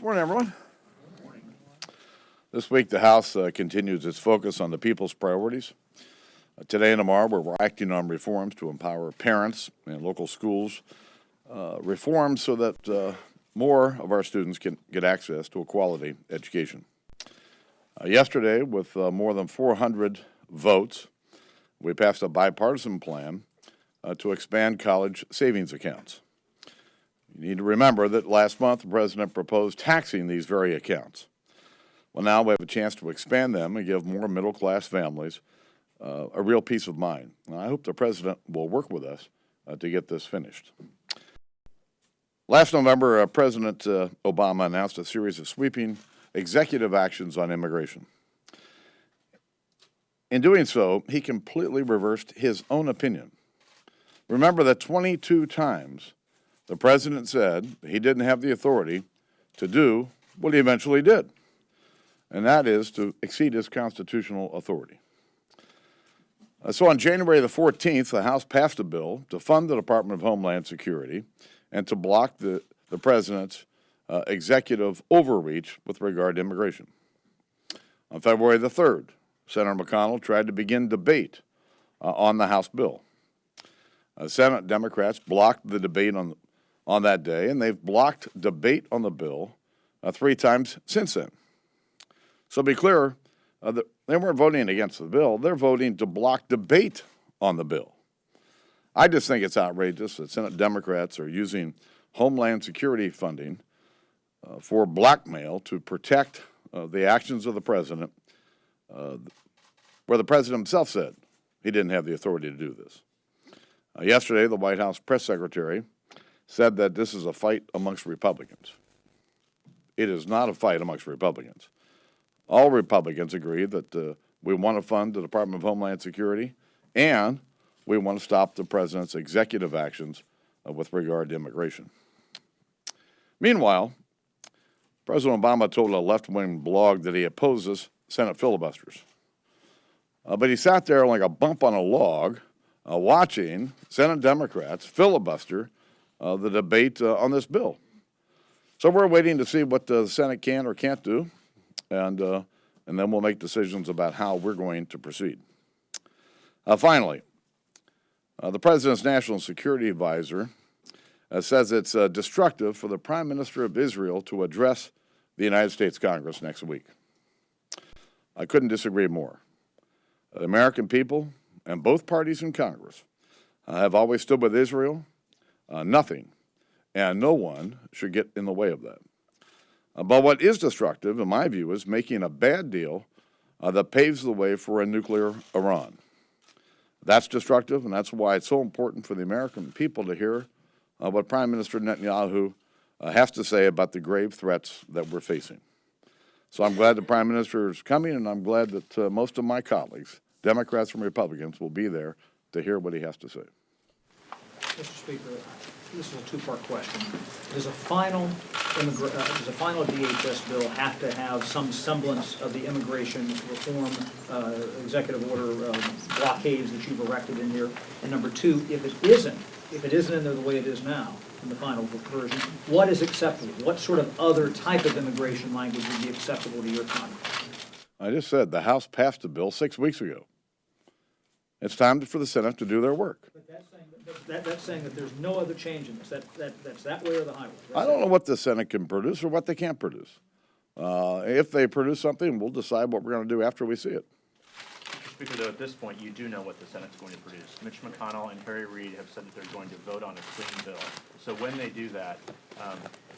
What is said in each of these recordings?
Morning, everyone. This week, the House continues its focus on the people's priorities. Today and tomorrow, we're acting on reforms to empower parents and local schools, reforms so that more of our students can get access to a quality education. Yesterday, with more than 400 votes, we passed a bipartisan plan to expand college savings accounts. You need to remember that last month, the President proposed taxing these very accounts. Well, now we have a chance to expand them and give more middle-class families a real peace of mind. And I hope the President will work with us to get this finished. Last November, President Obama announced a series of sweeping executive actions on immigration. In doing so, he completely reversed his own opinion. Remember that 22 times the President said he didn't have the authority to do what he eventually did, and that is to exceed his constitutional authority. So on January the 14th, the House passed a bill to fund the Department of Homeland Security and to block the President's executive overreach with regard to immigration. On February the 3rd, Senator McConnell tried to begin debate on the House bill. Senate Democrats blocked the debate on that day, and they've blocked debate on the bill 3 times since then. So be clear, they weren't voting against the bill. They're voting to block debate on the bill. I just think it's outrageous that Senate Democrats are using Homeland Security funding for blackmail to protect the actions of the President, where the President himself said he didn't have the authority to do this. Yesterday, the White House press secretary said that this is a fight amongst Republicans. It is not a fight amongst Republicans. All Republicans agree that we want to fund the Department of Homeland Security and we want to stop the President's executive actions with regard to immigration. Meanwhile, President Obama told a left-wing blog that he opposes Senate filibusters. But he sat there like a bump on a log watching Senate Democrats filibuster the debate on this bill. So we're waiting to see what the Senate can or can't do, and then we'll make decisions about how we're going to proceed. Finally, the President's National Security Advisor says it's destructive for the Prime Minister of Israel to address the United States Congress next week. I couldn't disagree more. The American people and both parties in Congress have always stood with Israel. Nothing and no one should get in the way of that. But what is destructive, in my view, is making a bad deal that paves the way for a nuclear Iran. That's destructive, and that's why it's so important for the American people to hear what Prime Minister Netanyahu has to say about the grave threats that we're facing. So I'm glad the Prime Minister is coming, and I'm glad that most of my colleagues, Democrats and Republicans, will be there to hear what he has to say. Mr. Speaker, this is a two-part question. Does a final DHS bill have to have some semblance of the immigration reform executive order blockades that you've erected in here? And number two, if it isn't in there the way it is now, in the final version, what is acceptable? What sort of other type of immigration language would be acceptable to your Congress? I just said the House passed a bill 6 weeks ago. It's time for the Senate to do their work. But that's saying that there's no other change in this. That's that way or the highway. I don't know what the Senate can produce or what they can't produce. If they produce something, we'll decide what we're going to do after we see it. Mr. Speaker, though, at this point, you do know what the Senate's going to produce. Mitch McConnell and Harry Reid have said that they're going to vote on a clean bill. So when they do that,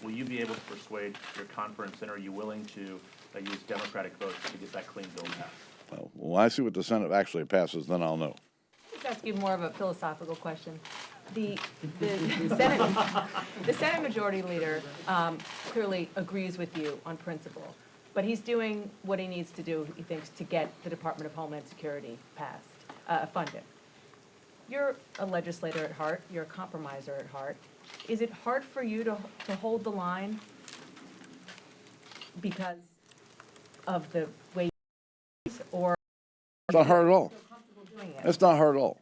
will you be able to persuade your conference, and are you willing to use Democratic votes to get that clean bill passed? Well, when I see what the Senate actually passes, then I'll know. Let's ask you more of a philosophical question. The Senate Majority Leader clearly agrees with you on principle, but he's doing what he needs to do, he thinks, to get the Department of Homeland Security passed, funded. You're a legislator at heart. You're a compromiser at heart. Is it hard for you to hold the line because of the way or it's not hard at all. It's not hard at all.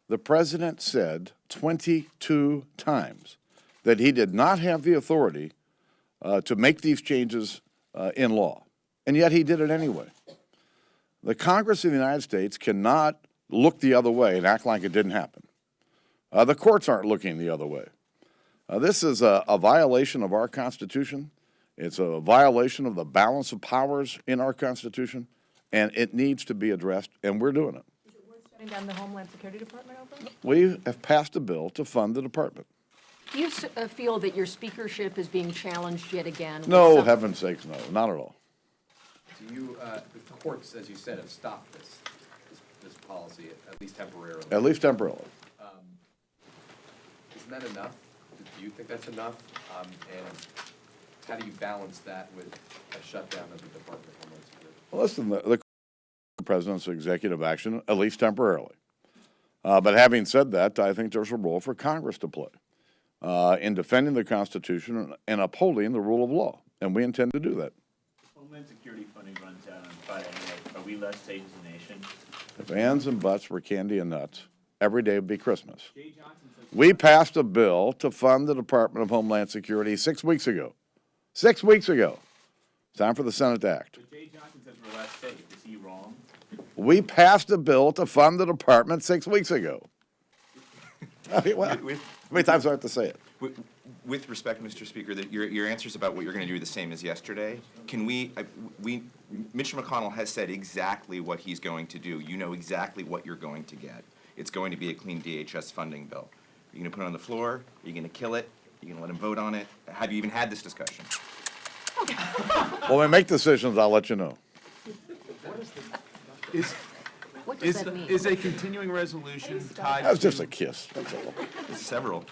The President said 22 times that he did not have the authority to make these changes in law, and yet he did it anyway. The Congress of the United States cannot look the other way and act like it didn't happen. The courts aren't looking the other way. This is a violation of our Constitution. It's a violation of the balance of powers in our Constitution, and it needs to be addressed, and we're doing it. Is it worth shutting down the Homeland Security Department over? We have passed a bill to fund the department. Do you feel that your speakership is being challenged yet again? with No, some- heaven's sakes, no, not at all. Do you, the courts, as you said, have stopped this policy, at least temporarily. At least temporarily. Isn't that enough? Do you think that's enough? And how do you balance that with a shutdown of the Department of Homeland Security? Well, listen, the president's executive action, at least temporarily. But having said that, I think there's a role for Congress to play in defending the Constitution and upholding the rule of law, and we intend to do that. Homeland Security funding runs out on Friday night. Are we less safe as a nation? If ands and buts were candy and nuts, every day would be Christmas. Jay Johnson says, We passed a bill to fund the Department of Homeland Security 6 weeks ago. 6 weeks ago. It's time for the Senate to act. but Jay Johnson says we're less safe. Is he wrong? We passed a bill to fund the department 6 weeks ago. I mean, well, how many times do I have to say it? With respect, Mr. Speaker, that your answers about what you're going to do are the same as yesterday. Can Mitch McConnell has said exactly what he's going to do. You know exactly what you're going to get. It's going to be a clean DHS funding bill. You're going to put it on the floor? Are you going to kill it? Are you going to let him vote on it? Have you even had this discussion? When we make decisions, I'll let you know. What does that mean? Is a continuing resolution tied? That was just a kiss. That's all. Several.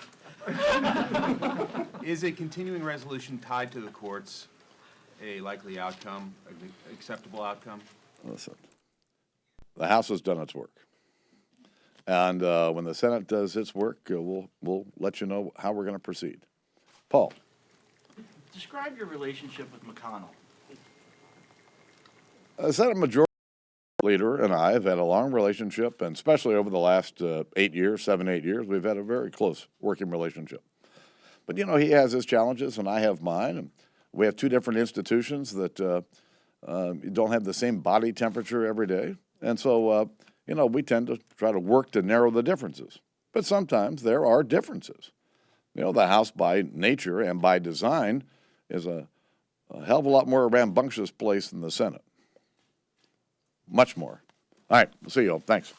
Is a continuing resolution tied to the courts a likely outcome, an acceptable outcome? Listen, the House has done its work. And when the Senate does its work, we'll let you know how we're going to proceed. Paul. Describe your relationship with McConnell. The Senate Majority Leader and I have had a long relationship, and especially over the last 8 years, 7, 8 years, we've had a very close working relationship. But, you know, he has his challenges, and I have mine, and we have two different institutions that don't have the same body temperature every day. And so, you know, we tend to try to work to narrow the differences. But sometimes there are differences. You know, the House by nature and by design is a hell of a lot more rambunctious place than the Senate. Much more. All right, we'll see you all. Thanks.